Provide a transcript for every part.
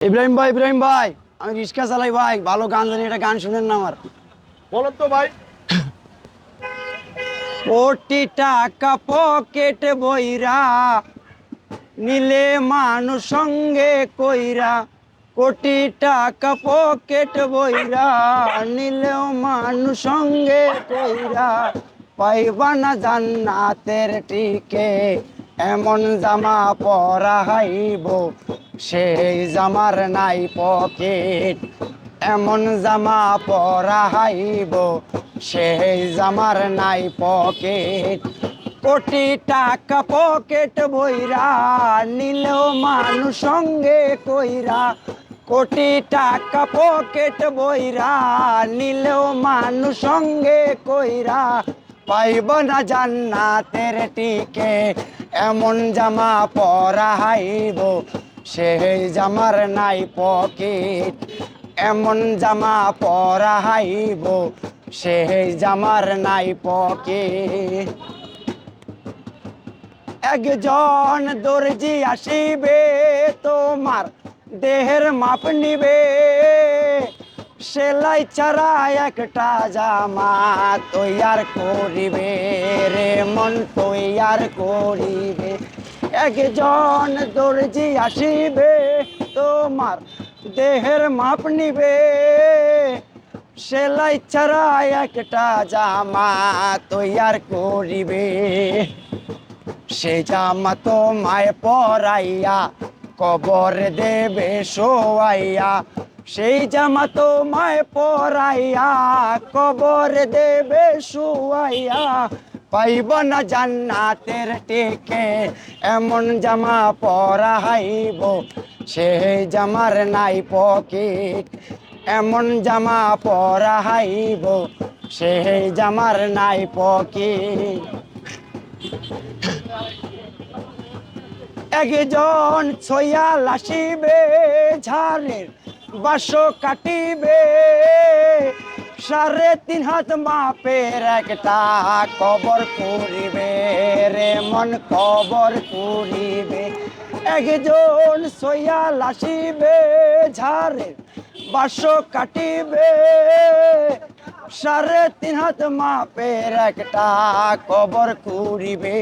ইব্রাহিম ভাই, আমি রিক্সা চালাই ভাই, ভালো গান জানি, একটা গান শুনেন না আমার। বলেন তো ভাই। কোটি টাকা পকেট বইরা নিলে মানুষ সঙ্গে কইরা, কোটি টাকা পকেট বইরা নিলেও মানুষ সঙ্গে কইরা, পাইবা না জান্নাতের টিকে, এমন জামা পরাইব সেই জামার নাই পকেট, এমন জামা পরাইব সেই জামার নাই পকেট। কোটি টাকা পকেট বইরা নিলেও মানুষ সঙ্গে কইরা, কোটি টাকা পকেট বইরা নিলেও মানুষ সঙ্গে কইরা, পাইব না জান্নাতের টিকে, এমন জামা পরাইব সেই জামার নাই পকেট, এমন জামা পরাইব সেই জামার নাই পকেট। একজন দর্জি আসিবে তোমার দেহের মাপ নিবে, সেলাই ছাড়া একটা জামা তৈয়ার করিবে রে মন তৈয়ার করিবে। একজন দর্জি আসিবে তোমার দেহের মাপ নিবে, সেলাই ছাড়া একটা জামা তৈয়ার করিবে। সে জামা তোমায় পরাইয়া কবর দেবে শোয়াইয়া, সেই জামা তোমায় পরাইয়া কবর দেবে শোয়াইয়া, পাইব না জান্নাতের টিকে, এমন জামা পরাইব সেই জামার নাই পকেট, এমন জামা পরাইব সেই জামার নাই পকেট। একজন ছয়াল আসিবে ঝাড়ের বাসো কাটিবে, 3.5 হাত মাপের একটা কবর করিবে রে মন কবর করিবে। একজন ছয়াল আসিবে ঝাড়ের বাসো কাটিবে, 3.5 হাত মাপের একটা কবর করিবে।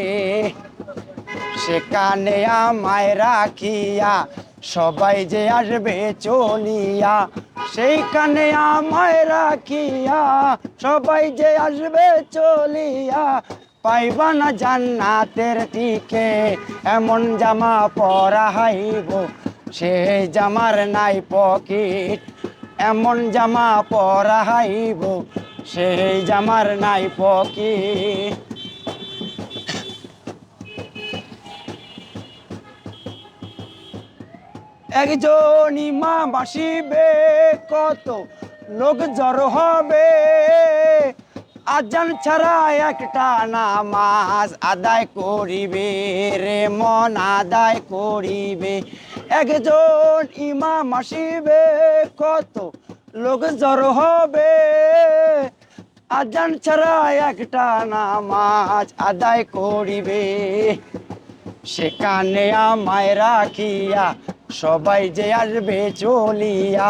সেখানে আমায় রাখিয়া সবাই যে আসবে চলিয়া, সেইখানে আমায় রাখিয়া সবাই যে আসবে চলিয়া, পাইবা না জান্নাতের টিকে, এমন জামা পরাইব সেই জামার নাই পকেট, এমন জামা পরাইব সেই জামার নাই পকেট। একজন ইমাম আসিবে কত লোক জড়ো হবে, আজান ছাড়া একটা নামাজ আদায় করিবে রে মন আদায় করিবে। একজন ইমাম আসিবে কত লোক জড়ো হবে, আজান ছাড়া একটা নামাজ আদায় করিবে। সেখানে আমায় রাখিয়া সবাই যে আসবে চলিয়া,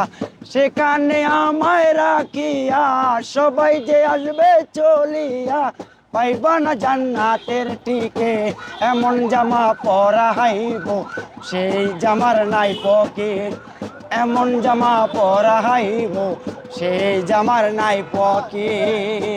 সেখানে আমায় রাখিয়া সবাই যে আসবে চলিয়া, পাইবা না জান্নাতের টিকে, এমন জামা পরাইব সেই জামার নাই পকেট, এমন জামা পরাইব সেই জামার নাই পকেট।